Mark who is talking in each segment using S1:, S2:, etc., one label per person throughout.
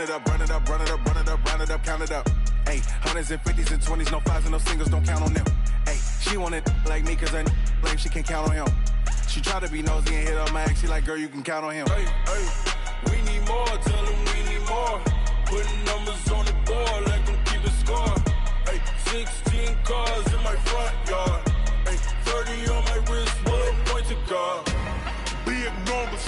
S1: it up, run it up, run it up, run it up, run it up, count it up. Hey, hundreds and fifties and 20s, no fives and no singles, don't count on them. Hey, she want it like me cause I blame she can't count on him. She try to be nosy and hit up my ex, she like, girl, you can count on him.
S2: Hey, we need more, tell them we need more. Putting numbers on the board, let them keep it score. Hey, 16 cars in my front yard. Hey, 30 on my wrist, bullet point to God.
S3: Big numbers,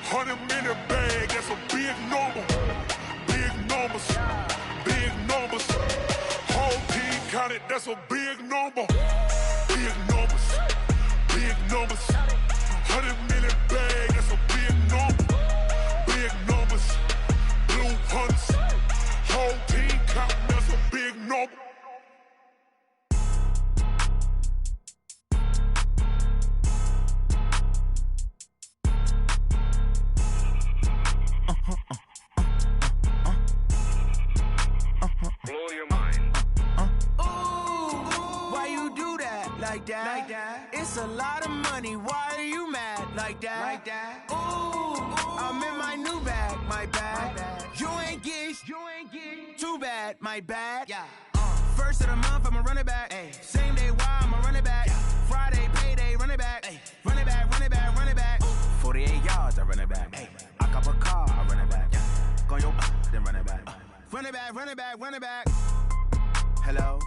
S3: 100-minute bag, that's a big number. Big numbers, whole team counted, that's a big number. Big numbers, 100-minute bag, that's a big number. Big numbers, blue hunts, whole team counting, that's a big number.
S2: Blow your mind.
S4: Why you do that like that? It's a lot of money. Why are you mad like that? Ooh, I'm in my new bag, my bad. You ain't get too bad, my bad. Yeah. First of the month, I'ma run it back. Ay. Same day, why I'ma run it back. Yeah. Friday, payday, run it back. Ay. Run it back, run it back, run it back. 48 yards, I run it back. Ay. I cop a car, I run it back. Yeah. Go your then run it back. Run it back, run it back, run it back. Hello?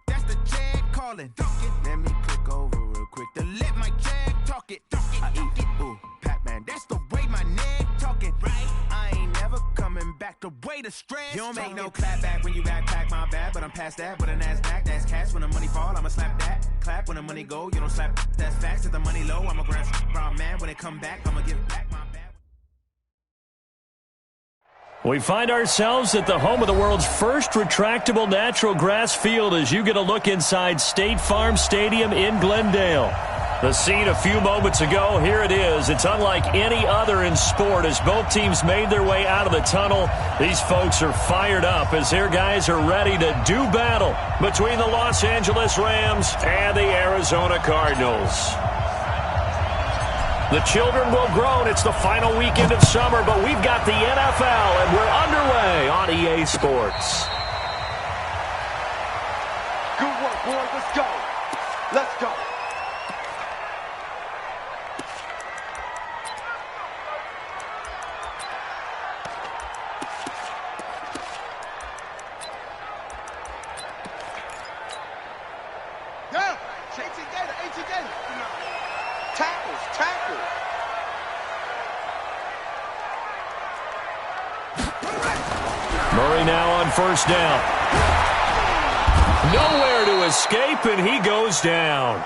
S4: That's the check calling. Let me click over real quick to let my check talk it. I eat it, ooh, Pac-Man. That's the way my neck talking. Right? I ain't never coming back the way the stress. You don't make no clap back when you backpack, my bad. But I'm past that with a NASDAQ. That's cash when the money fall, I'ma slap that. Clap when the money go, you don't slap. That's facts. If the money low, I'ma grab brown man. When it come back, I'ma give back my bad.
S5: We find ourselves at the home of the world's first retractable natural grass field as you get a look inside State Farm Stadium in Glendale. The scene a few moments ago, here it is. It's unlike any other in sport as both teams made their way out of the tunnel. These folks are fired up as their guys are ready to do battle between the Los Angeles Rams and the Arizona Cardinals. The children will groan. It's the final weekend of summer, but we've got the NFL, and we're underway on EA Sports.
S6: Good work, boys. Let's go. Let's go.
S7: Yeah. AT Gator. Tackles.
S5: Murray now on first down. Nowhere to escape, and he goes down.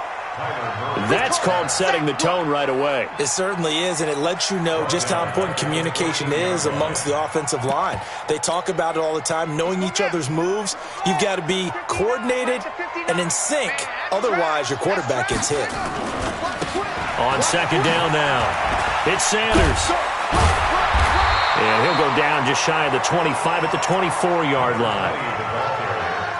S5: That's called setting the tone right away.
S8: It certainly is, and it lets you know just how important communication is amongst the offensive line. They talk about it all the time, knowing each other's moves. You've got to be coordinated and in sync. Otherwise, your quarterback gets hit.
S5: On second down now, it's Sanders. And he'll go down just shy of the 25 at the 24-yard line.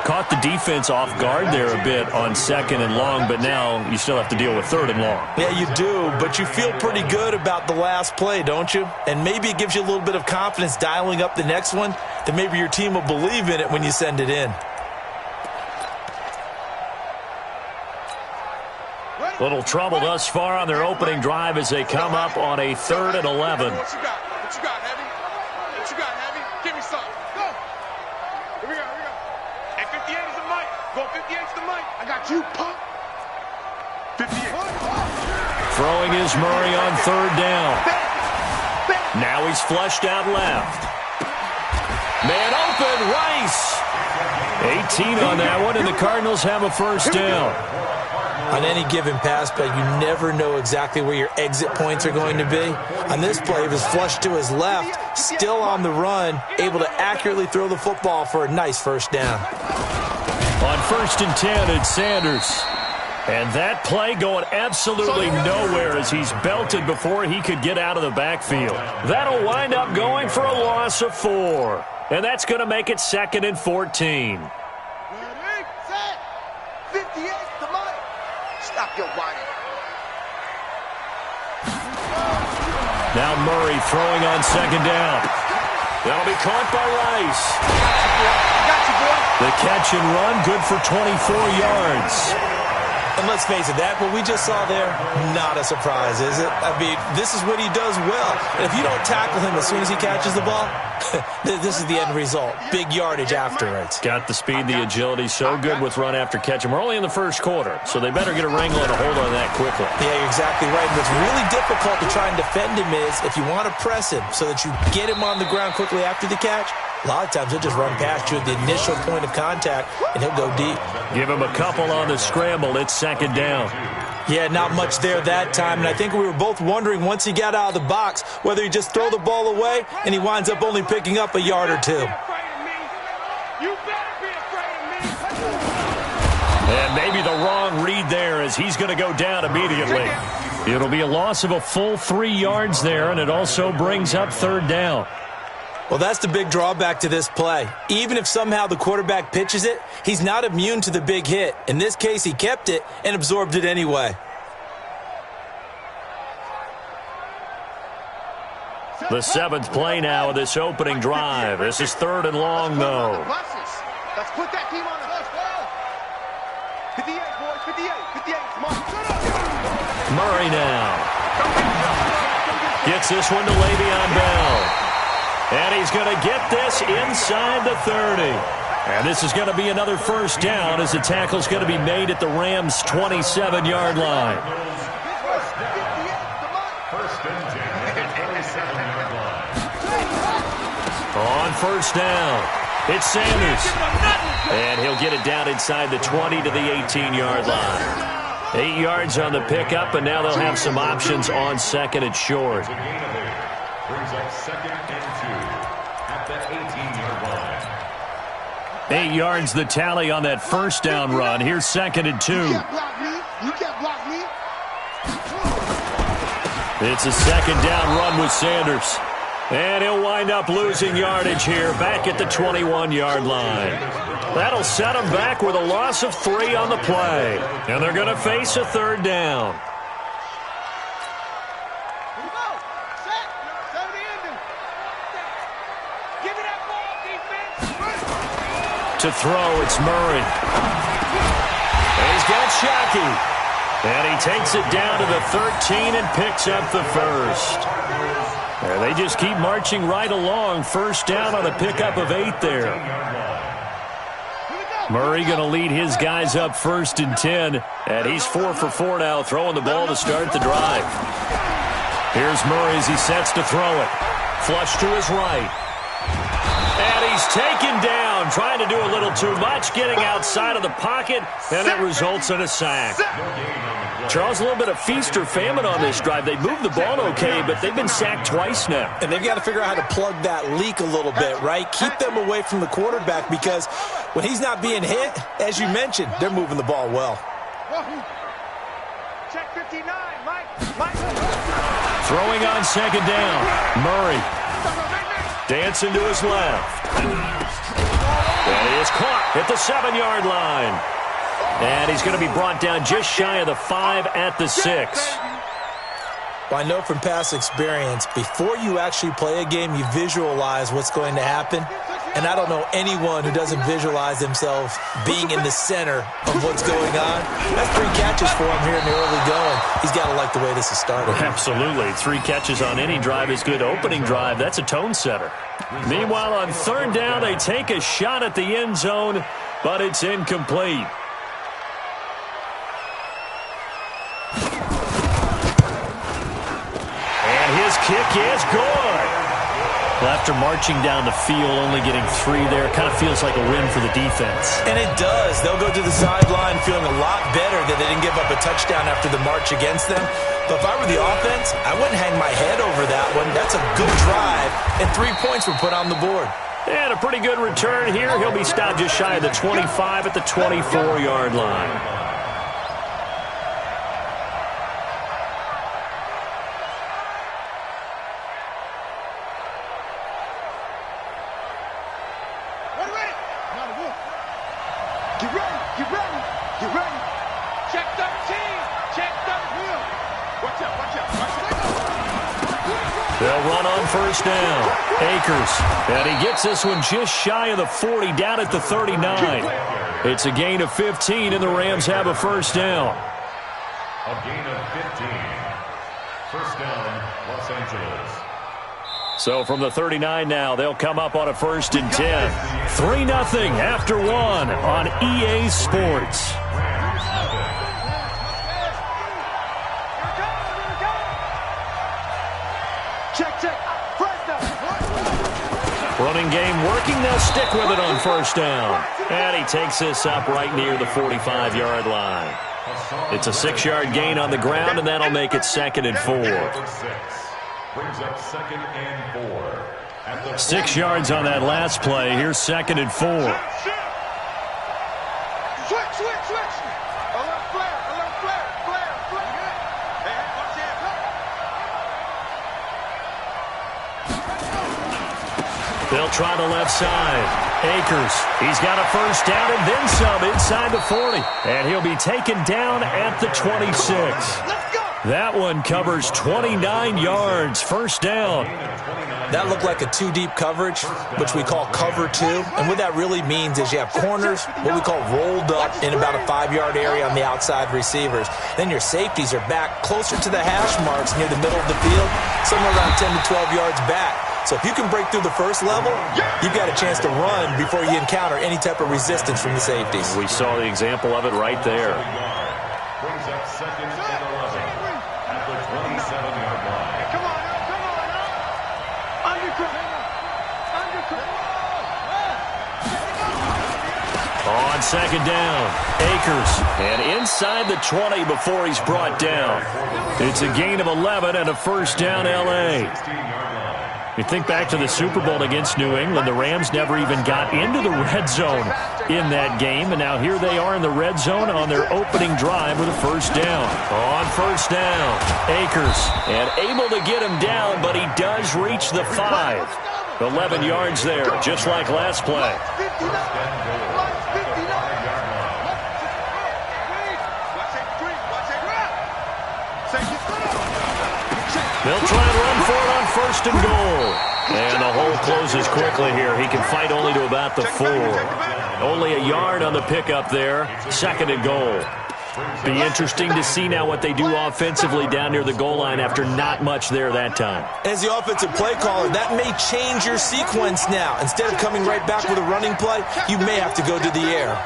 S5: Caught the defense off guard there a bit on second and long, but now you still have to deal with third and long.
S8: Yeah, you do, but you feel pretty good about the last play, don't you? And maybe it gives you a little bit of confidence dialing up the next one, that maybe your team will believe in it when you send it in.
S5: Little trouble thus far on their opening drive as they come up on a 3rd and 11.
S7: What you got, Heavy? What you got, Heavy? Give me something. Go. Here we go. And 58 is the mic. Go 58 is the mic. I got you, punk. 58.
S5: Throwing is Murray on 3rd down. Now he's flushed out left. Man open, Rice. 18 on that one, and the Cardinals have a first down.
S8: On any given pass play, you never know exactly where your exit points are going to be. On this play, he was flushed to his left, still on the run, able to accurately throw the football for a nice first down.
S5: On 1st and 10, it's Sanders. And that play going absolutely nowhere as he's belted before he could get out of the backfield. That'll wind up going for a loss of 4. And that's going to make it 2nd and 14.
S7: Ready, set, 58, the mic. Stop your whining.
S5: Now Murray throwing on second down. That'll be caught by Rice. The catch and run, good for 24 yards.
S8: And let's face it, what we just saw there, not a surprise, is it? I mean, this is what he does well. And if you don't tackle him as soon as he catches the ball, this is the end result. Big yardage afterwards.
S5: Got the speed, the agility, so good with run after catch. And we're only in the first quarter, so they better get a wrangle and a hold on that quickly.
S8: Yeah, you're exactly right. And what's really difficult to try and defend him is if you want to press him so that you get him on the ground quickly after the catch, a lot of times he'll just run past you at the initial point of contact, and he'll go deep.
S5: Give him a couple on the scramble. It's second down.
S8: Yeah, not much there that time, and I think we were both wondering once he got out of the box whether he just throw the ball away and he winds up only picking up a yard or two.
S5: And maybe the wrong read there as he's going to go down immediately. It'll be a loss of a full 3 yards there, and it also brings up third down.
S8: Well, that's the big drawback to this play. Even if somehow the quarterback pitches it, he's not immune to the big hit. In this case, he kept it and absorbed it anyway.
S5: The 7th play now of this opening drive. This is third and long, though.
S7: Let's put that team on the 58, boys, 58, come on.
S5: Murray now. Gets this one to Le'Veon Bell. And he's going to get this inside the 30. And this is going to be another first down as the tackle's going to be made at the Rams' 27-yard line. On first down, it's Sanders. And he'll get it down inside the 20 to the 18-yard line. 8 yards on the pickup, and now they'll have some options on second and short.
S9: Brings up second and 2 at the 18-yard line.
S5: 8 yards the tally on that first down run. Here's second and 2.
S7: You can't block me. You can't block me.
S5: It's a second down run with Sanders. And he'll wind up losing yardage here back at the 21-yard line. That'll set him back with a loss of 3 on the play. And they're going to face a third down. To throw, it's Murray. And he's got Shockey. And he takes it down to the 13 and picks up the first. And they just keep marching right along. First down on a pickup of 8 there. Murray going to lead his guys up first and 10. And he's 4 for 4 now, throwing the ball to start the drive. Here's Murray as he sets to throw it. Flush to his right. And he's taken down, trying to do a little too much, getting outside of the pocket, and it results in a sack. Charles, a little bit of feast or famine on this drive. They moved the ball okay, but they've been sacked twice now.
S8: And they've got to figure out how to plug that leak a little bit, right? Keep them away from the quarterback because when he's not being hit, as you mentioned, they're moving the ball well.
S7: Check 59, Mike.
S5: Throwing on second down, Murray. Dancing to his left. And he is caught at the 7-yard line. And he's going to be brought down just shy of the 5 at the 6.
S8: Well, I know from past experience, before you actually play a game, you visualize what's going to happen. And I don't know anyone who doesn't visualize themselves being in the center of what's going on. That's 3 catches for him here in the early going. He's got to like the way this is started.
S5: Absolutely. 3 catches on any drive is good. Opening drive, that's a tone setter. Meanwhile, on third down, they take a shot at the end zone, but it's incomplete. And his kick is good. After marching down the field, only getting 3 there, kind of feels like a win for the defense.
S8: And it does. They'll go to the sideline feeling a lot better that they didn't give up a touchdown after the march against them. But if I were the offense, I wouldn't hang my head over that one. That's a good drive, and 3 points were put on the board.
S5: And a pretty good return here. He'll be stopped just shy of the 25 at the 24-yard line. first down. Akers, and he gets this one just shy of the 40, down at the 39. It's a gain of 15, and the Rams have a first down.
S9: A gain of 15. First down, Los Angeles.
S5: So from the 39 now, they'll come up on a 1st and 10. 3-0 after 1 on EA Sports.
S6: Check. First down.
S5: Running game working. They'll stick with it on first down. And he takes this up right near the 45-yard line. It's a 6-yard gain on the ground, and that'll make it 2nd and 4.
S9: Brings up 2nd and 4.
S5: 6 yards on that last play. Here's 2nd and 4.
S7: Switch. Alert flare. Hey, watch it.
S5: They'll try the left side. Akers, he's got a first down and then some inside the 40. And he'll be taken down at the 26. That one covers 29 yards. First down.
S8: That looked like a two-deep coverage, which we call cover two. And what that really means is you have corners, what we call rolled up in about a 5-yard area on the outside receivers. Then your safeties are back closer to the hash marks near the middle of the field, somewhere around 10 to 12 yards back. So if you can break through the first level, you've got a chance to run before you encounter any type of resistance from the safeties.
S5: We saw the example of it right there.
S9: Brings up 2nd and 11 at the 27-yard line.
S7: Come on.
S5: On 2nd down, Akers, and inside the 20 before he's brought down. It's a gain of 11 and a first down, L.A. You think back to the Super Bowl against New England, the Rams never even got into the red zone in that game, and now here they are in the red zone on their opening drive with a first down. On first down, Akers, and able to get him down, but he does reach the 5. 11 yards there, just like last play. They'll try and run for it on 1st and goal. And the hole closes quickly here. He can fight only to about the 4. Only a yard on the pickup there. 2nd and goal. Be interesting to see now what they do offensively down near the goal line after not much there that time.
S8: As the offensive play caller, that may change your sequence now. Instead of coming right back with a running play, you may have to go to the air.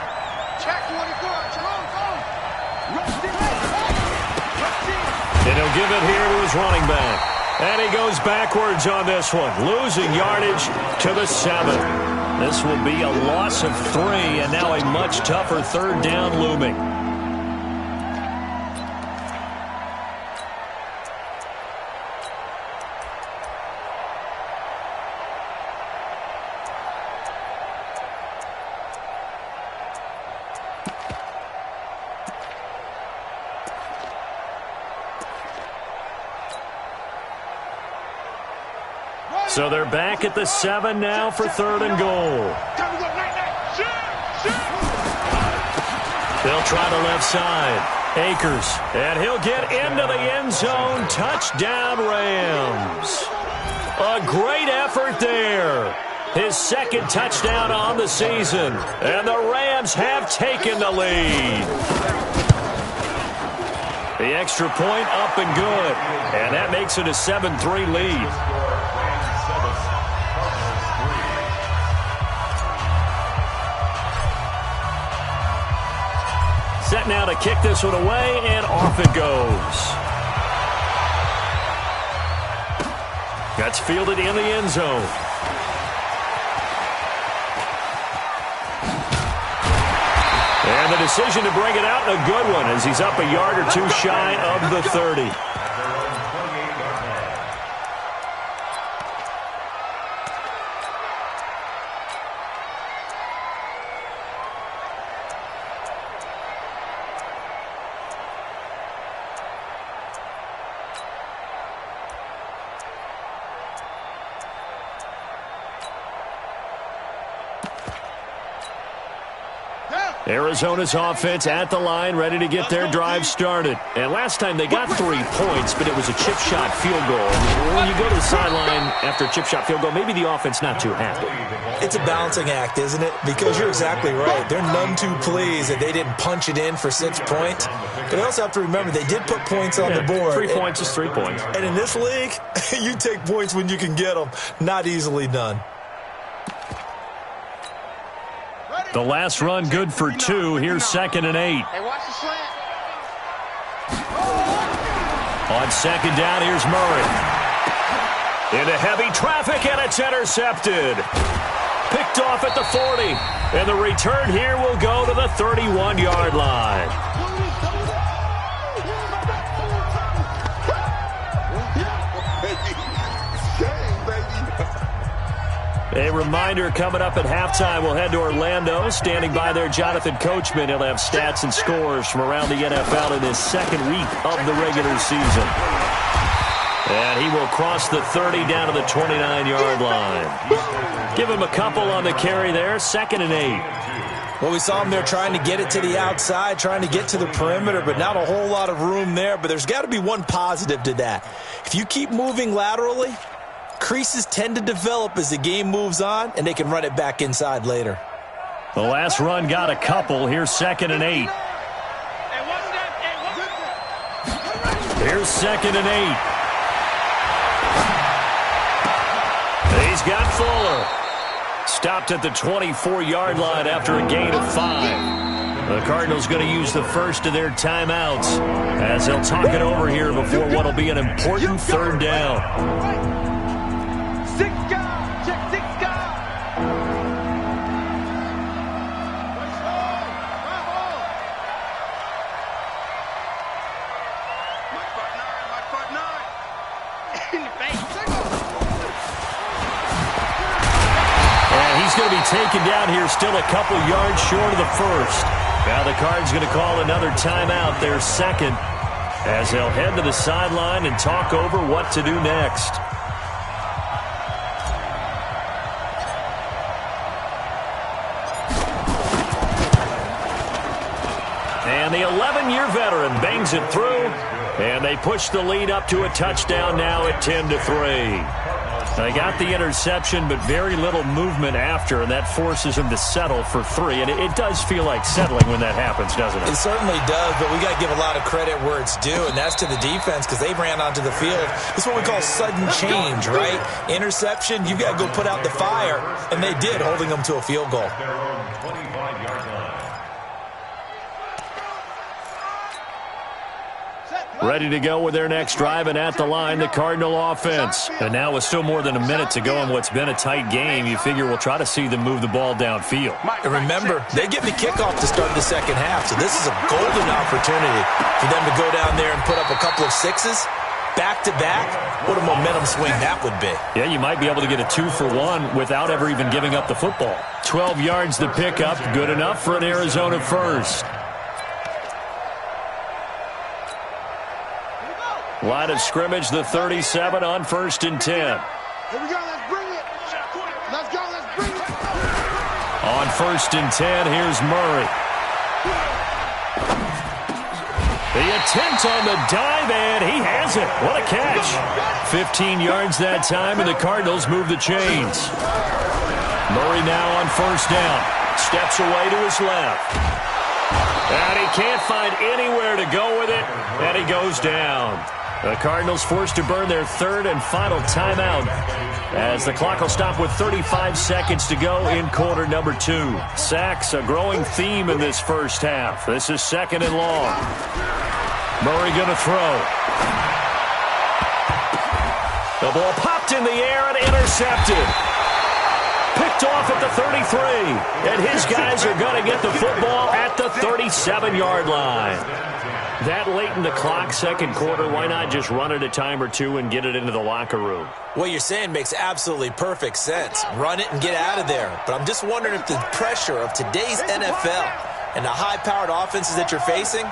S5: And he'll give it here to his running back. And he goes backwards on this one, losing yardage to the 7. This will be a loss of 3, and now a much tougher 3rd down looming. So they're back at the 7 now for 3rd and goal. They'll try the left side. Akers, and he'll get into the end zone. Touchdown, Rams. A great effort there. His 2nd touchdown on the season. And the Rams have taken the lead. The extra point up and good. And that makes it a 7-3 lead. Set now to kick this one away, and off it goes. That's fielded in the end zone. And the decision to bring it out, and a good one, as he's up a yard or 2 shy of the 30.
S7: Yeah.
S5: Arizona's offense at the line, ready to get their drive started. And last time they got 3 points, but it was a chip shot field goal. When you go to the sideline after a chip shot field goal, maybe the offense not too happy.
S8: It's a balancing act, isn't it? Because you're exactly right. They're none too pleased that they didn't punch it in for 6 points. But they also have to remember they did put points on the board.
S5: 3 points is 3 points.
S8: And in this league, you take points when you can get them. Not easily done.
S5: The last run good for 2. Here's 2nd and 8.
S7: Hey, watch the slant.
S5: On 2nd down, here's Murray. Into heavy traffic, and it's intercepted. Picked off at the 40. And the return here will go to the 31-yard line. A reminder, coming up at halftime, we'll head to Orlando. Standing by there, Jonathan Coachman. He'll have stats and scores from around the NFL in his 2nd week of the regular season. And he will cross the 30 down to the 29-yard line. Give him a couple on the carry there, 2nd and 8.
S8: Well, we saw him there trying to get it to the outside, trying to get to the perimeter, but not a whole lot of room there. But there's got to be one positive to that. If you keep moving laterally, creases tend to develop as the game moves on, and they can run it back inside later.
S5: The last run got a couple. Here's 2nd and 8. Here's 2nd and 8. He's got Fuller. Stopped at the 24-yard line after a gain of 5. The Cardinals going to use the first of their timeouts as they'll talk it over here before what will be an important 3rd down.
S7: 6 guys. Check 6 guys. My front 9. In the face.
S5: And he's going to be taken down here still a couple yards short of the first. Now the Cards going to call another timeout, their 2nd, as they'll head to the sideline and talk over what to do next. And the 11-year veteran bangs it through, and they push the lead up to a touchdown now at 10-3. They got the interception, but very little movement after, and that forces him to settle for 3. And it does feel like settling when that happens, doesn't it?
S8: It certainly does, but we got to give a lot of credit where it's due, and that's to the defense because they ran onto the field. This is what we call sudden change, right? Interception, you got to go put out the fire, and they did, holding them to a field goal.
S5: Ready to go with their next drive, and at the line, the Cardinal offense. And now with still more than a minute to go in what's been a tight game, you figure we'll try to see them move the ball downfield.
S8: And remember, they get the kickoff to start the 2nd half, so this is a golden opportunity for them to go down there and put up a couple of 6s. Back-to-back, what a momentum swing that would be.
S5: Yeah, you might be able to get a 2-for-1 without ever even giving up the football. 12 yards to pick up, good enough for an Arizona first. Line of scrimmage, the 37 on 1st and 10.
S7: Here we go, let's bring it. Let's go, let's bring it.
S5: On 1st and 10, here's Murray. The attempt on the dive, and he has it. What a catch. 15 yards that time, and the Cardinals move the chains. Murray now on 1st down. Steps away to his left. And he can't find anywhere to go with it, and he goes down. The Cardinals forced to burn their 3rd and final timeout as the clock will stop with 35 seconds to go in quarter number 2. Sacks, a growing theme in this first half. This is 2nd and long. Murray going to throw. The ball popped in the air and intercepted. Picked off at the 33. And his guys are going to get the football at the 37-yard line. That late in the clock, 2nd quarter, why not just run it a time or 2 and get it into the locker room?
S8: What you're saying makes absolutely perfect sense. Run it and get out of there. But I'm just wondering if the pressure of today's NFL and the high-powered offenses that you're facing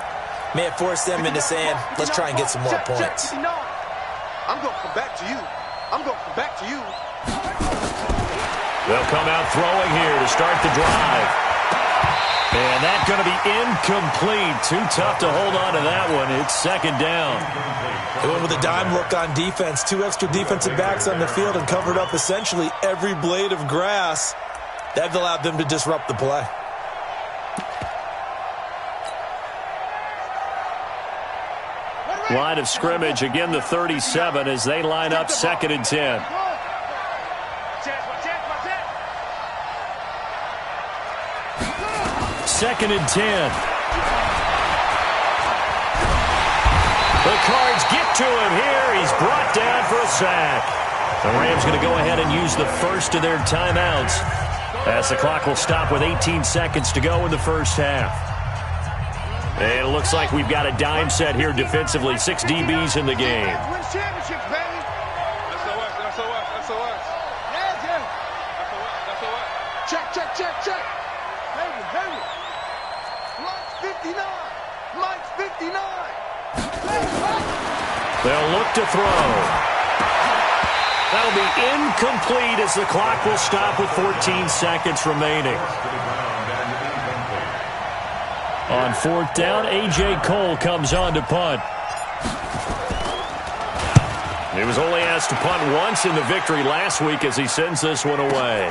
S8: may have forced them into saying, let's try and get some more points.
S7: I'm going to come back to you. I'm going to come back to you.
S5: They'll come out throwing here to start the drive. And that's going to be incomplete. Too tough to hold on to that one. It's second down.
S8: They went with a dime look on defense. 2 extra defensive backs on the field and covered up essentially every blade of grass. That allowed them to disrupt the play.
S5: Line of scrimmage, again the 37 as they line up second and 10. Second and 10. The Cards get to him here. He's brought down for a sack. The Rams going to go ahead and use the first of their timeouts as the clock will stop with 18 seconds to go in the first half. And it looks like we've got a dime set here defensively. 6 DBs in the game.
S7: Win championships, baby. That's SOS. Check. Heavy. Lights 59.
S5: They'll look to throw. That'll be incomplete as the clock will stop with 14 seconds remaining. On 4th down, A.J. Cole comes on to punt. He was only asked to punt once in the victory last week as he sends this one away.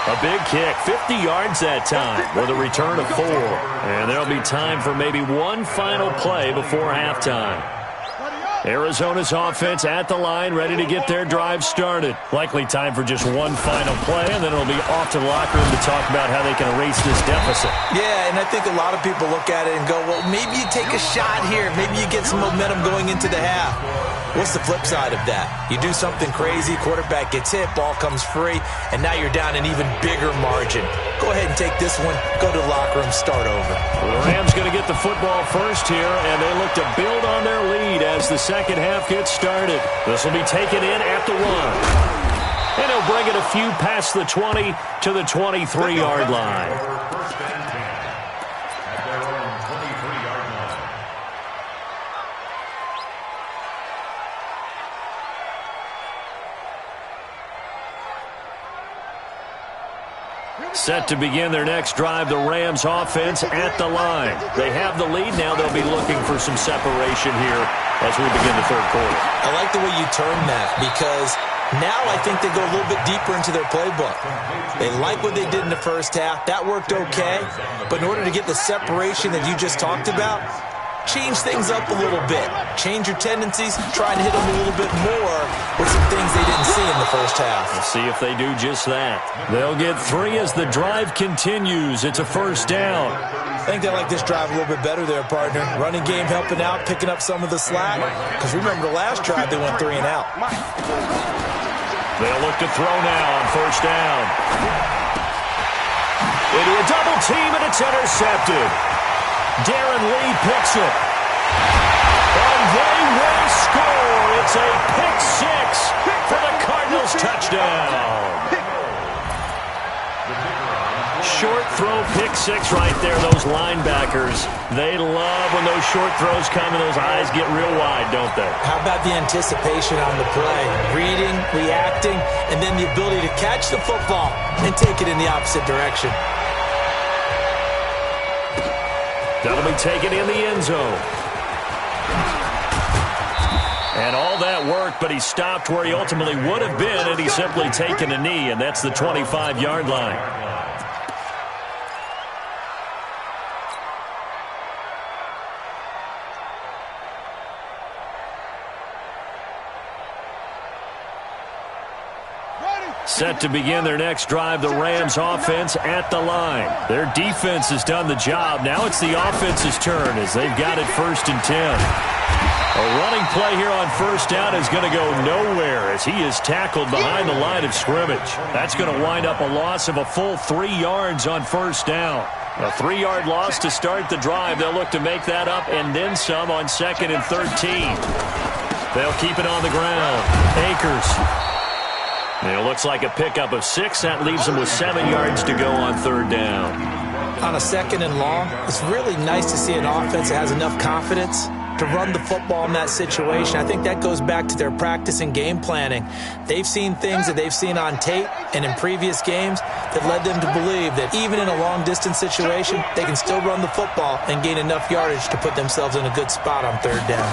S5: A big kick, 50 yards that time with a return of 4. And there'll be time for maybe one final play before halftime. Arizona's offense at the line, ready to get their drive started. Likely time for just one final play, and then it'll be off to the locker room to talk about how they can erase this deficit.
S8: Yeah, and I think a lot of people look at it and go, well, maybe you take a shot here. Maybe you get some momentum going into the half. What's the flip side of that? You do something crazy, quarterback gets hit, ball comes free, and now you're down an even bigger margin. Go ahead and take this one, go to the locker room, start over.
S5: Well, the Rams going to get the football first here, and they look to build on their lead as the second half gets started. This will be taken in at the 1. And he'll bring it a few past the 20 to the 23-yard line.
S9: First and 10 at their own 23-yard line.
S5: Set to begin their next drive, the Rams offense at the line. They have the lead. Now they'll be looking for some separation here as we begin the third quarter.
S8: I like the way you term that because now I think they go a little bit deeper into their playbook. They like what they did in the first half. That worked okay. But in order to get the separation that you just talked about, change things up a little bit. Change your tendencies, try and hit them a little bit more with some things they didn't see in the first half.
S5: We'll see if they do just that. They'll get 3 as the drive continues. It's a first down.
S8: I think they like this drive a little bit better there, partner. Running game helping out, picking up some of the slack. Because remember the last drive, they went 3 and out.
S5: They'll look to throw now on first down. Into a double team, and it's intercepted. Darren Lee picks it. And they will score. It's a pick 6 for the Cardinals touchdown. Short throw pick 6 right there. Those linebackers, they love when those short throws come and those eyes get real wide, don't they?
S8: How about the anticipation on the play? Reading, reacting, and then the ability to catch the football and take it in the opposite direction.
S5: That'll be taken in the end zone. And all that worked, but he stopped where he ultimately would have been, and he's simply taken a knee, and that's the 25-yard line. Set to begin their next drive, the Rams offense at the line. Their defense has done the job. Now it's the offense's turn as they've got it first and 10. A running play here on first down is going to go nowhere as he is tackled behind the line of scrimmage. That's going to wind up a loss of a full 3 yards on first down. A 3-yard loss to start the drive. They'll look to make that up and then some on 2nd and 13. They'll keep it on the ground. Akers. It looks like a pickup of 6. That leaves them with 7 yards to go on third down.
S8: On a 2nd and long, it's really nice to see an offense that has enough confidence to run the football in that situation. I think that goes back to their practice and game planning. They've seen things that they've seen on tape and in previous games that led them to believe that even in a long-distance situation, they can still run the football and gain enough yardage to put themselves in a good spot on third down.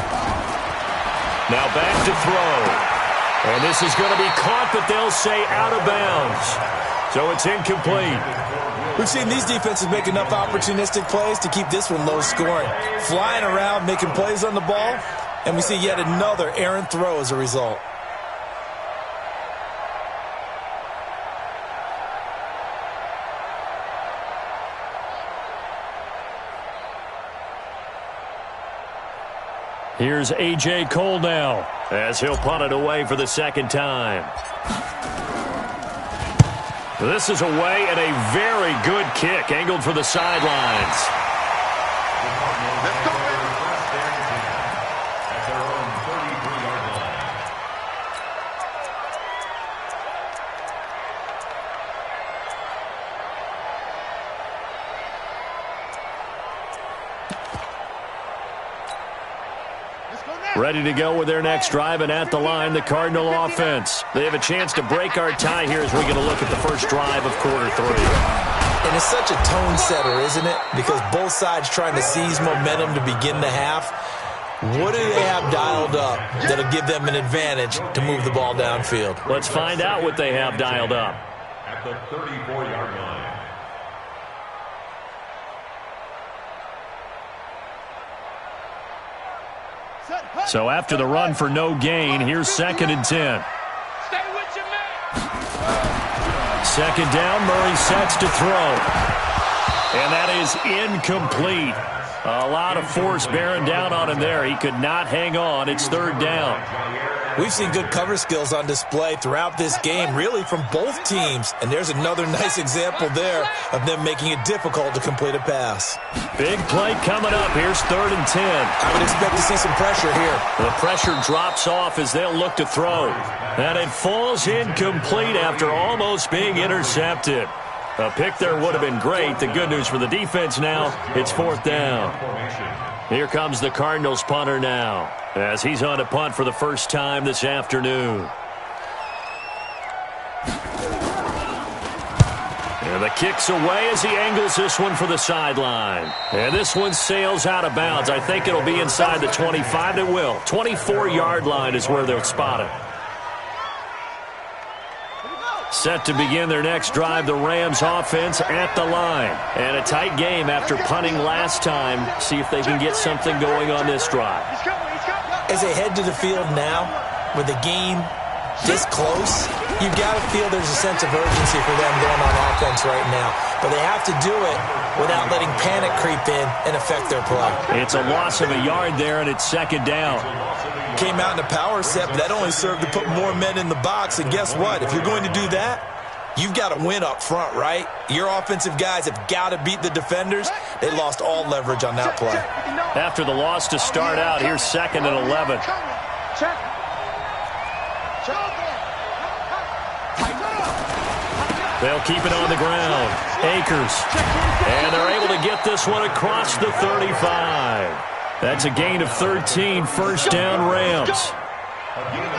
S5: Now back to throw. And this is going to be caught, but they'll say out of bounds. So it's incomplete.
S8: We've seen these defenses make enough opportunistic plays to keep this one low scoring. Flying around, making plays on the ball, and we see yet another errant throw as a result.
S5: Here's A.J. Cole now as he'll punt it away for the second time. This is away and a very good kick angled for the sidelines.
S7: Let's go, man.
S9: At their own 33-yard line.
S5: Ready to go with their next drive, and at the line, the Cardinal offense. They have a chance to break our tie here as we're going to look at the first drive of quarter three.
S8: And it's such a tone setter, isn't it? Because both sides trying to seize momentum to begin the half. What do they have dialed up that'll give them an advantage to move the ball downfield?
S5: Let's find out what they have dialed up.
S9: At the 34-yard line.
S5: So after the run for no gain, here's 2nd and 10.
S7: Stay with your man.
S5: Second down, Murray sets to throw. And that is incomplete. A lot of force bearing down on him there. He could not hang on. It's 3rd down.
S8: We've seen good cover skills on display throughout this game, really from both teams. And there's another nice example there of them making it difficult to complete a pass.
S5: Big play coming up. Here's 3rd and 10.
S8: I would expect to see some pressure here.
S5: The pressure drops off as they'll look to throw. And it falls incomplete after almost being intercepted. A pick there would have been great. The good news for the defense now, it's 4th down. Here comes the Cardinals punter now as he's on to punt for the first time this afternoon. And the kick's away as he angles this one for the sideline. And this one sails out of bounds. I think it'll be inside the 25. It will. 24-yard line is where they'll spot it. Set to begin their next drive, the Rams offense at the line. And a tight game after punting last time. See if they can get something going on this drive.
S8: As they head to the field now, with the game this close, you've got to feel there's a sense of urgency for them going on offense right now. But they have to do it without letting panic creep in and affect their play.
S5: It's a loss of a yard there, and it's 2nd down.
S8: Came out in a power set, but that only served to put more men in the box. And guess what? If you're going to do that, you've got to win up front, right? Your offensive guys have got to beat the defenders. They lost all leverage on that play.
S5: After the loss to start out, here's 2nd and 11. They'll keep it on the ground. Akers. And they're able to get this one across the 35. That's a gain of 13, 1st down Rams.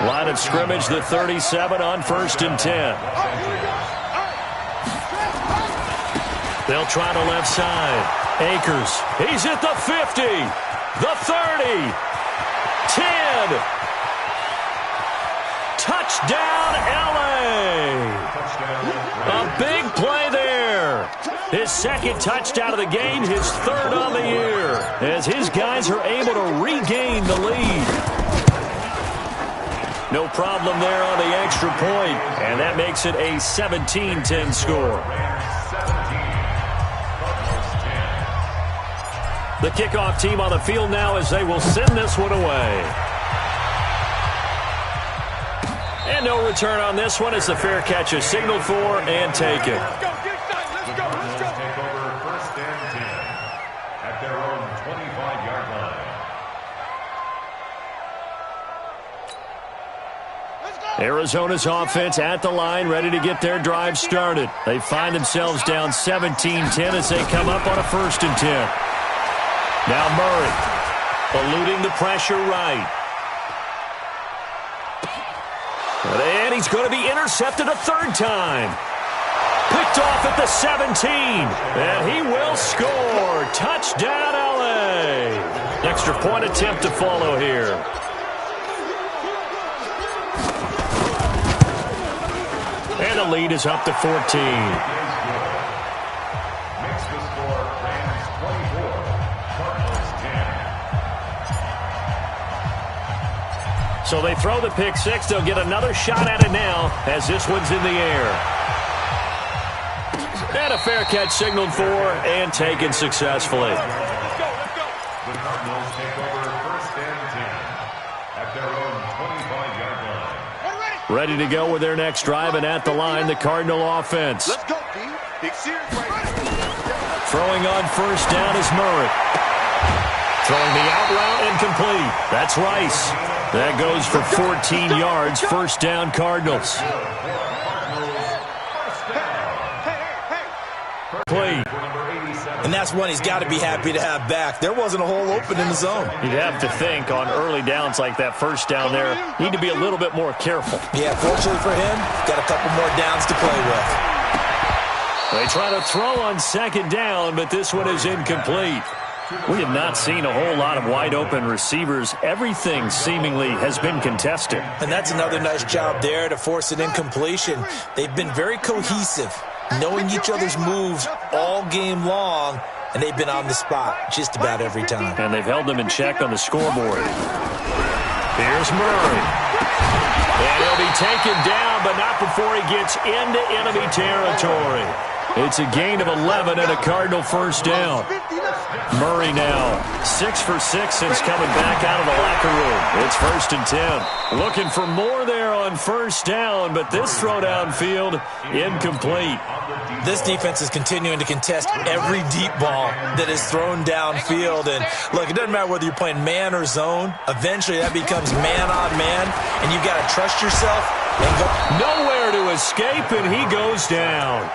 S5: Line of scrimmage, the 37 on 1st and 10. They'll try to left side. Akers, he's at the 50, the 30, 10. Touchdown, L.A. A big play there. His 2nd touchdown of the game, his 3rd on the year, as his guys are able to regain the lead. No problem there on the extra point, and that makes it a 17-10 score. The kickoff team on the field now as they will send this one away. And no return on this one as the fair catch is signaled for and taken. Arizona's offense at the line, ready to get their drive started. They find themselves down 17-10 as they come up on a 1st and 10. Now Murray. eluding the pressure right. And he's going to be intercepted a third time. Picked off at the 17. And he will score. Touchdown, L.A. Extra point attempt to follow here. And the lead is up to 14.
S9: Makes the score Rams 24, Cardinals 10.
S5: So they throw the pick six. They'll get another shot at it now as this one's in the air. And a fair catch signaled for and taken successfully.
S9: The Cardinals take over first and 10 at their own 25-yard line.
S5: Ready to go with their next drive, and at the line, the Cardinal offense.
S7: Let's go, D. Big series right here.
S5: Throwing on first down is Murray. Throwing the out route incomplete. That's Rice. That goes for 14 yards. First down, Cardinals. Play.
S8: And that's one he's got to be happy to have back. There wasn't a hole open in the zone.
S5: You'd have to think on early downs like that first down there, need to be a little bit more careful.
S8: Yeah, fortunately for him, got a couple more downs to play with.
S5: They try to throw on second down, but this one is incomplete. We have not seen a whole lot of wide open receivers. Everything seemingly has been contested.
S8: And that's another nice job there to force an incompletion. They've been very cohesive, knowing each other's moves all game long, and they've been on the spot just about every time.
S5: And they've held them in check on the scoreboard. Here's Murray. And he'll be taken down, but not before he gets into enemy territory. It's a gain of 11 and a Cardinal first down. Murray now 6 for 6 since coming back out of the locker room. It's first and 10. Looking for more there on first down, but this throw downfield incomplete.
S8: This defense is continuing to contest every deep ball that is thrown downfield. And look, it doesn't matter whether you're playing man or zone. Eventually that becomes man on man, and you've got to trust yourself and go.
S5: Nowhere to escape, and he goes down.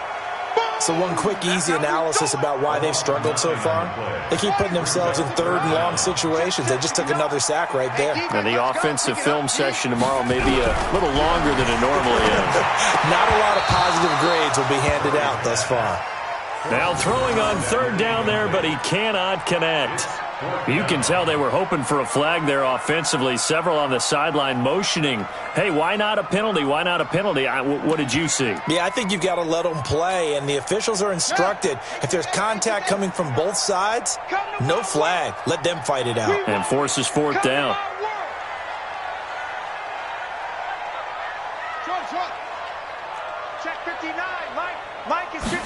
S8: So one quick, easy analysis about why they've struggled so far. They keep putting themselves in third and long situations. They just took another sack right there.
S5: And the offensive film session tomorrow may be a little longer than it normally is.
S8: Not a lot of positive grades will be handed out thus far.
S5: Now throwing on third down there, but he cannot connect. You can tell they were hoping for a flag there offensively. Several on the sideline motioning, hey, why not a penalty? Why not a penalty? What did you see?
S8: Yeah, I think you've got to let them play, and the officials are instructed, if there's contact coming from both sides, no flag. Let them fight it out.
S5: And forces fourth down.
S7: Check 59. Mike is 50.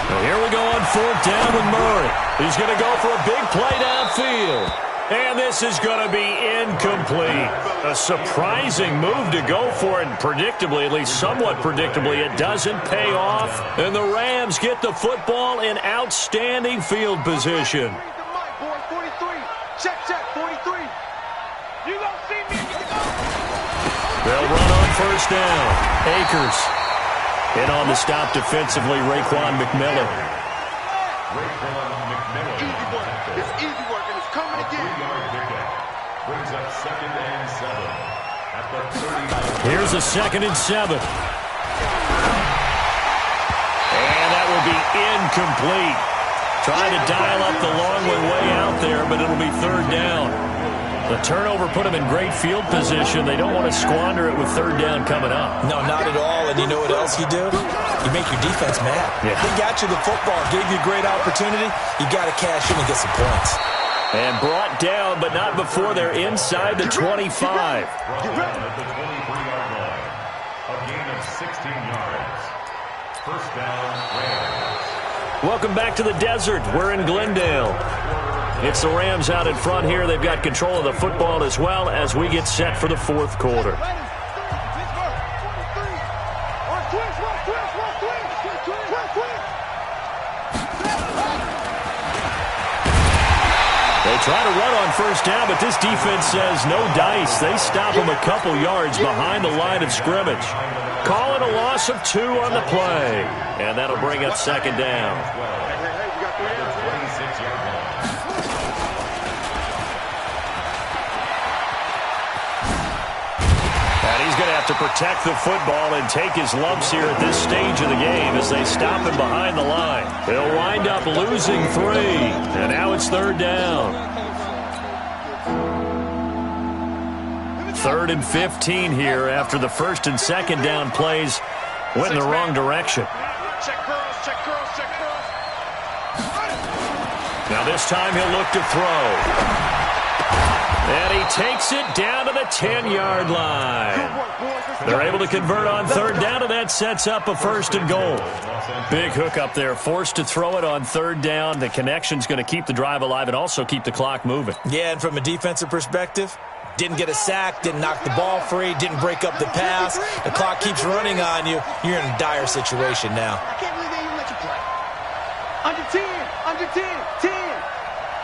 S5: Well, here we go on fourth down with Murray. He's going to go for a big play downfield. And this is going to be incomplete. A surprising move to go for it, and predictably, at least somewhat predictably, it doesn't pay off. And the Rams get the football in outstanding field position.
S7: Check, 43. You don't see me.
S5: They'll run on first down. Akers. In on the stop defensively, Raekwon McMillan.
S7: Easy work. It's easy work, and it's coming again.
S9: Brings up second and 7 at the 39.
S5: Here's a second and 7. And that will be incomplete. Trying to dial up the long way out there, but it'll be third down. The turnover put them in great field position. They don't want to squander it with third down coming up.
S8: No, not at all. And you know what else you do? You make your defense mad.
S5: Yeah.
S8: They got you the football, gave you a great opportunity. You got to cash in and get some points.
S5: And brought down, but not before they're inside the 25.
S9: At the 23-yard line. A gain of 16 yards. First down, Rams.
S5: Welcome back to the desert. We're in Glendale. It's the Rams out in front here. They've got control of the football as well as we get set for the fourth quarter. They try to run on first down, but this defense says no dice. They stop them a couple yards behind the line of scrimmage. Call it a loss of 2 on the play. And that'll bring up second down. And he's going to have to protect the football and take his lumps here at this stage of the game as they stop him behind the line. They'll wind up losing 3, and now it's 3rd down. 3rd and 15 here after the 1st and 2nd down plays went in the wrong direction.
S7: Check girls, check girls, check girls.
S5: Now this time he'll look to throw. And he takes it down to the 10-yard line. They're able to convert on 3rd down, and that sets up a 1st and goal. Big hook up there, forced to throw it on 3rd down. The connection's going to keep the drive alive and also keep the clock moving.
S8: Yeah, and from a defensive perspective, didn't get a sack, didn't knock the ball free, didn't break up the pass. The clock keeps running on you. You're in a dire situation now.
S6: I can't believe they even let you play. Under 10, under 10, 10.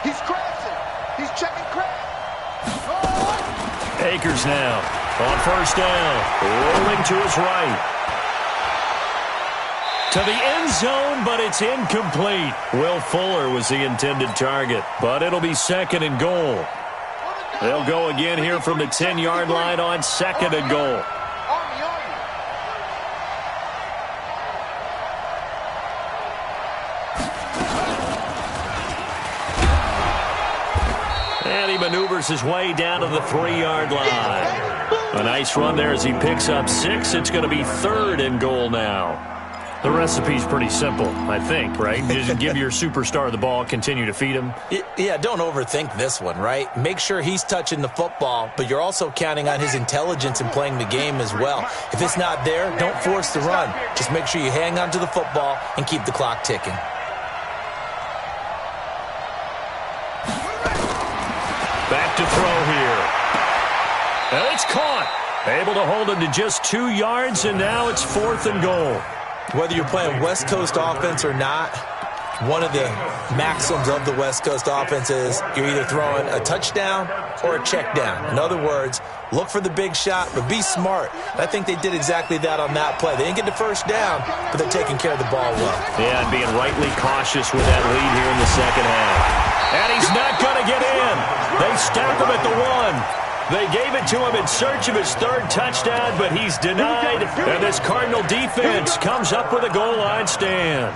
S6: He's crashing. He's checking crash.
S5: Akers now on 1st down, rolling to his right. To the end zone, but it's incomplete. Will Fuller was the intended target, but it'll be 2nd and goal. They'll go again here from the 10-yard line on 2nd and goal. And he maneuvers his way down to the 3-yard line. A nice run there as he picks up 6. It's going to be 3rd and goal now. The recipe's pretty simple, I think, right? Just give your superstar the ball, continue to feed him.
S8: Yeah, don't overthink this one, right? Make sure he's touching the football, but you're also counting on his intelligence in playing the game as well. If it's not there, don't force the run. Just make sure you hang on to the football and keep the clock ticking.
S5: Back to throw here. And it's caught. Able to hold him to just 2 yards, and now it's 4th and goal.
S8: Whether you're playing West Coast offense or not, one of the maxims of the West Coast offense is you're either throwing a touchdown or a check down. In other words, look for the big shot, but be smart. I think they did exactly that on that play. They didn't get the 1st down, but they're taking care of the ball well.
S5: Yeah, and being rightly cautious with that lead here in the 2nd half. And he's not going to get in. They stop him at the 1. They gave it to him in search of his 3rd touchdown, but he's denied. And this Cardinal defense comes up with a goal line stand.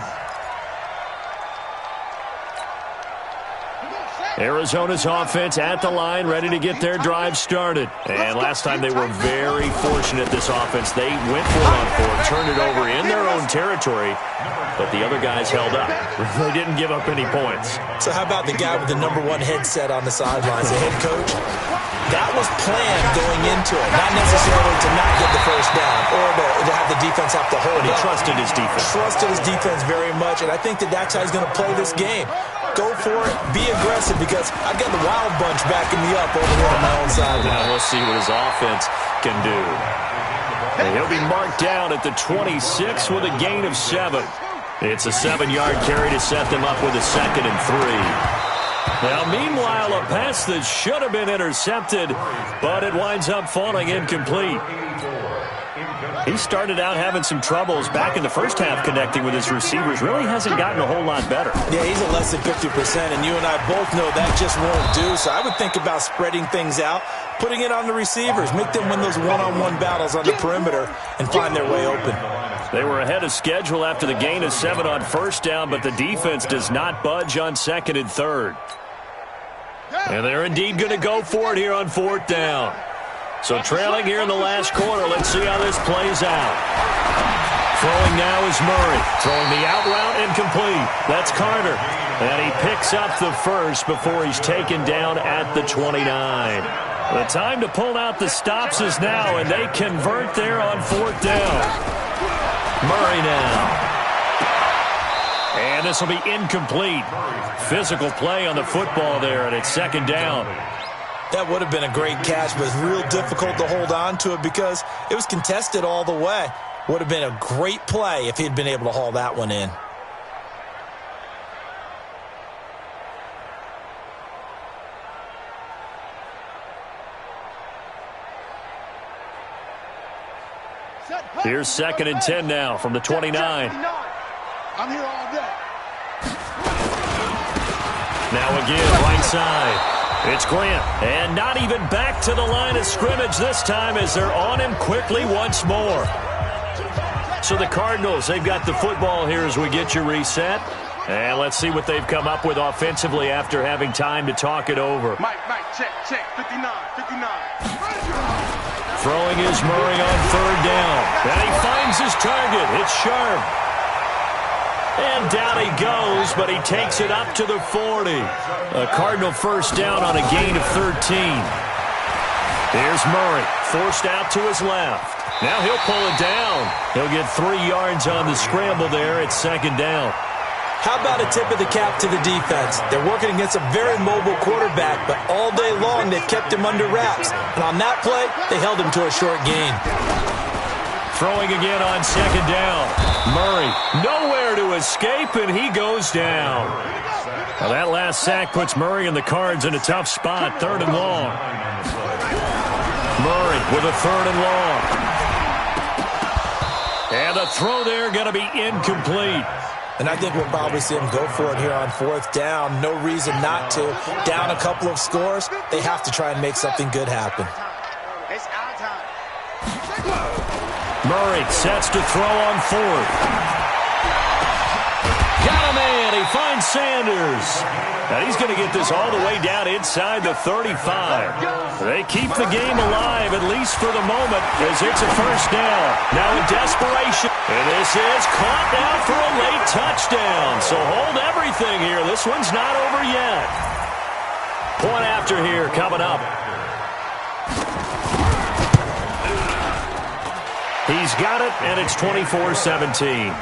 S5: Arizona's offense at the line, ready to get their drive started. And last time they were very fortunate, this offense. They went for it on 4, turned it over in their own territory, but the other guys held up. They didn't give up any points.
S8: So how about the guy with the #1 headset on the sidelines, the head coach? That was planned going into it, not necessarily to not get the 1st down or to have the defense have to hold it.
S5: He trusted his defense.
S8: Trusted his defense very much, and I think that that's how he's going to play this game. Go for it, be aggressive, because I've got the Wild Bunch backing me up over here on my own sideline.
S5: Now we'll see what his offense can do. And he'll be marked down at the 26 with a gain of 7. It's a 7-yard carry to set them up with a 2nd and 3. Now, meanwhile, a pass that should have been intercepted, but it winds up falling incomplete. He started out having some troubles back in the 1st half connecting with his receivers. Really hasn't gotten a whole lot better.
S8: Yeah, he's at less than 50%, and you and I both know that just won't do. So I would think about spreading things out, putting it on the receivers, make them win those one-on-one battles on the perimeter and find their way open.
S5: They were ahead of schedule after the gain of 7 on 1st down, but the defense does not budge on 2nd and 3rd. And they're indeed going to go for it here on 4th down. So trailing here in the last quarter, let's see how this plays out. Throwing now is Murray. Throwing the out route incomplete. That's Carter. And he picks up the 1st before he's taken down at the 29. The time to pull out the stops is now, and they convert there on 4th down. Murray now. And this will be incomplete. Physical play on the football there, and it's 2nd down.
S8: That would have been a great catch, but it's real difficult to hold on to it because it was contested all the way. Would have been a great play if he'd been able to haul that one in.
S5: Here's 2nd and 10 now from the 29.
S6: I'm here all day.
S5: Now again, right side. It's Grant, and not even back to the line of scrimmage this time as they're on him quickly once more. So the Cardinals, they've got the football here as we get you reset. And let's see what they've come up with offensively after having time to talk it over.
S7: Mike, check, 59.
S5: Throwing is Murray on third down. And he finds his target. It's Sharp. And down he goes, but he takes it up to the 40. A Cardinal first down on a gain of 13. Here's Murray, forced out to his left. Now he'll pull it down. He'll get 3 yards on the scramble there. It's second down.
S8: How about a tip of the cap to the defense? They're working against a very mobile quarterback, but all day long they've kept him under wraps. And on that play, they held him to a short gain.
S5: Throwing again on second down. Murray, nowhere to escape, and he goes down. Now that last sack puts Murray and the Cards in a tough spot, third and long. Murray with a third and long. And the throw there going to be incomplete.
S8: And I think we'll probably see him go for it here on fourth down. No reason not to. Down a couple of scores, they have to try and make something good happen.
S7: It's our time.
S5: Murray sets to throw on fourth. Got a man. He finds Sanders. And he's going to get this all the way down inside the 35. They keep the game alive, at least for the moment, as it's a first down. Now in desperation. And this is caught now for a late touchdown. So hold everything here. This one's not over yet. Point after here coming up. He's got it, and it's 24-17.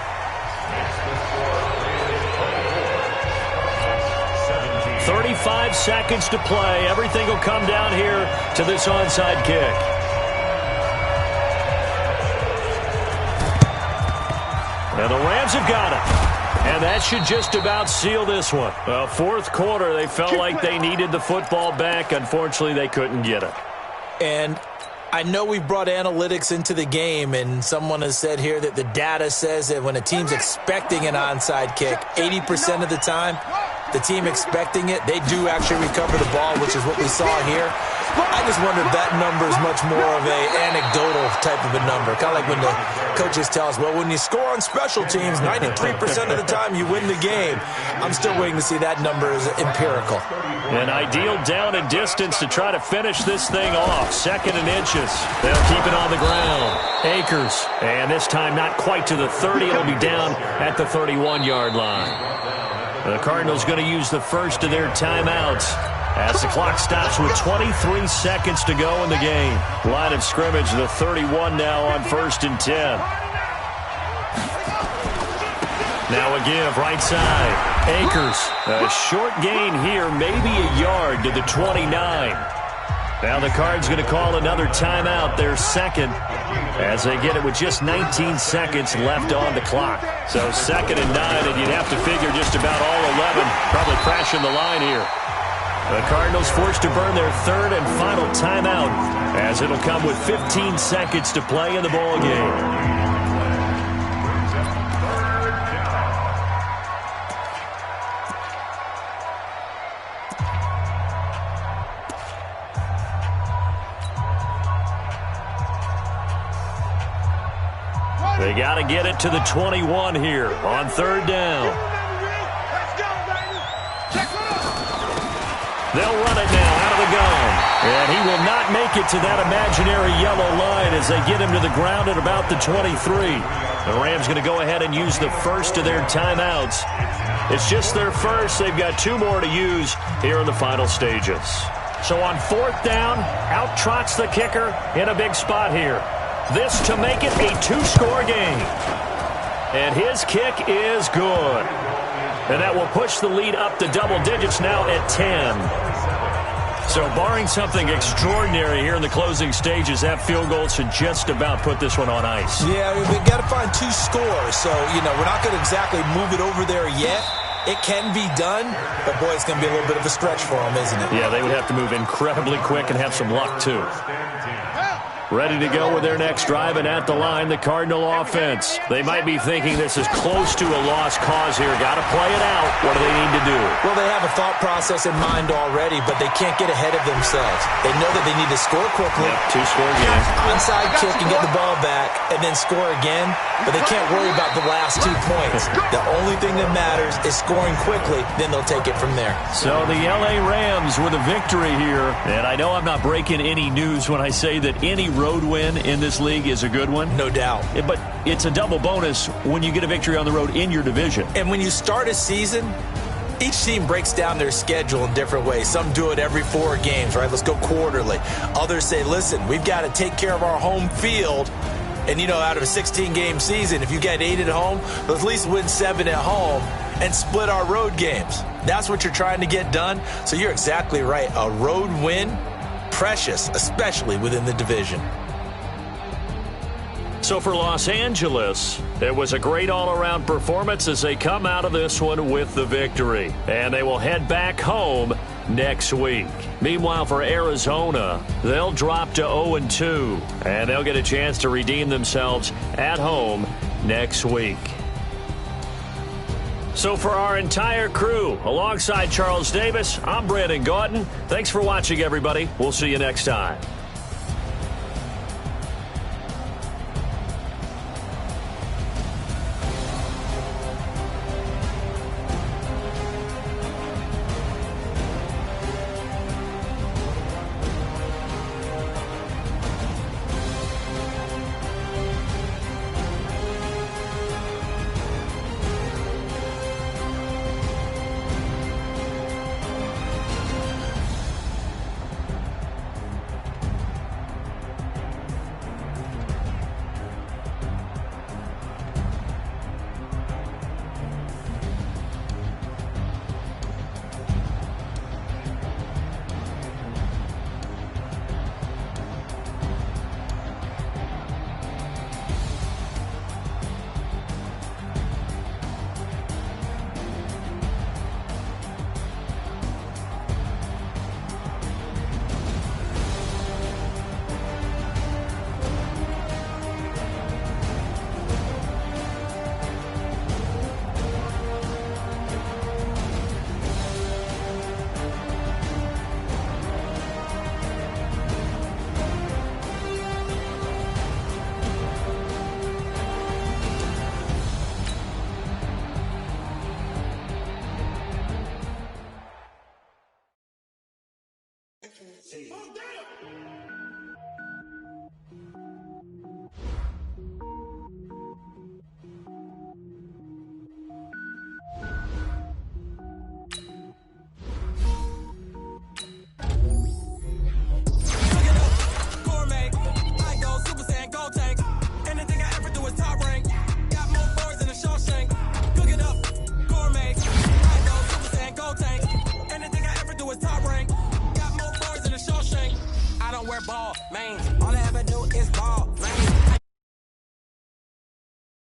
S5: 35 seconds to play. Everything will come down here to this onside kick. And the Rams have got it. And that should just about seal this one. Well, fourth quarter, they felt like they needed the football back. Unfortunately, they couldn't get it.
S8: And I know we've brought analytics into the game, and someone has said here that the data says that when a team's expecting an onside kick, 80% of the time, the team expecting it, they do actually recover the ball, which is what we saw here. I just wonder if that number is much more of an anecdotal type of a number. Kind of like when the coaches tell us, well, when you score on special teams, 93% of the time you win the game. I'm still waiting to see that number is empirical.
S5: An ideal down and distance to try to finish this thing off. Second and inches. They'll keep it on the ground. Akers. And this time not quite to the 30. It'll be down at the 31-yard line. The Cardinals going to use the first of their timeouts as the clock stops with 23 seconds to go in the game. Line of scrimmage, the 31 now on 1st and 10. Now a give, right side. Akers, a short gain here, maybe a yard to the 29. Now the Cards going to call another timeout, their second, as they get it with just 19 seconds left on the clock. So 2nd and 9, and you'd have to figure just about all 11 probably crashing the line here. The Cardinals forced to burn their third and final timeout, as it'll come with 15 seconds to play in the ball game. They got to get it to the 21 here on 3rd down. They'll run it now out of the gun. And he will not make it to that imaginary yellow line as they get him to the ground at about the 23. The Rams going to go ahead and use the first of their timeouts. It's just their first. They've got 2 more to use here in the final stages. So on 4th down, out trots the kicker in a big spot here. This to make it a 2-score game. And his kick is good. And that will push the lead up to double digits now at 10. So barring something extraordinary here in the closing stages, that field goal should just about put this one on ice.
S8: Yeah, we've got to find 2 scores. So, we're not going to exactly move it over there yet. It can be done, but boy, it's going to be a little bit of a stretch for them, isn't it?
S5: Yeah, they would have to move incredibly quick and have some luck, too. ready to go with their next drive, and at the line, the Cardinal offense. They might be thinking this is close to a lost cause here. Got to play it out. What do they need to do?
S8: Well, they have a thought process in mind already, but they can't get ahead of themselves. They know that they need to score quickly.
S5: Yep, two-score game.
S8: Onside kick and get the ball back, and then score again. But they can't worry about the last 2 points. The only thing that matters is scoring quickly. Then they'll take it from there.
S5: So the L.A. Rams with a victory here. And I know I'm not breaking any news when I say that any road win in this league is a good one.
S8: No doubt.
S5: But it's a double bonus when you get a victory on the road in your division.
S8: And when you start a season, each team breaks down their schedule in different ways. Some do it every 4 games, right? Let's go quarterly. Others say, listen, we've got to take care of our home field. And, you know, out of a 16-game season, if you get 8 at home, let's at least win 7 at home and split our road games. That's what you're trying to get done. So you're exactly right. A road win, precious, especially within the division.
S5: So for Los Angeles, it was a great all-around performance as they come out of this one with the victory. And they will head back home next week. Meanwhile, for Arizona, they'll drop to 0-2, and they'll get a chance to redeem themselves at home next week. So for our entire crew, alongside Charles Davis, I'm Brandon Gautin. Thanks for watching, everybody. We'll see you next time.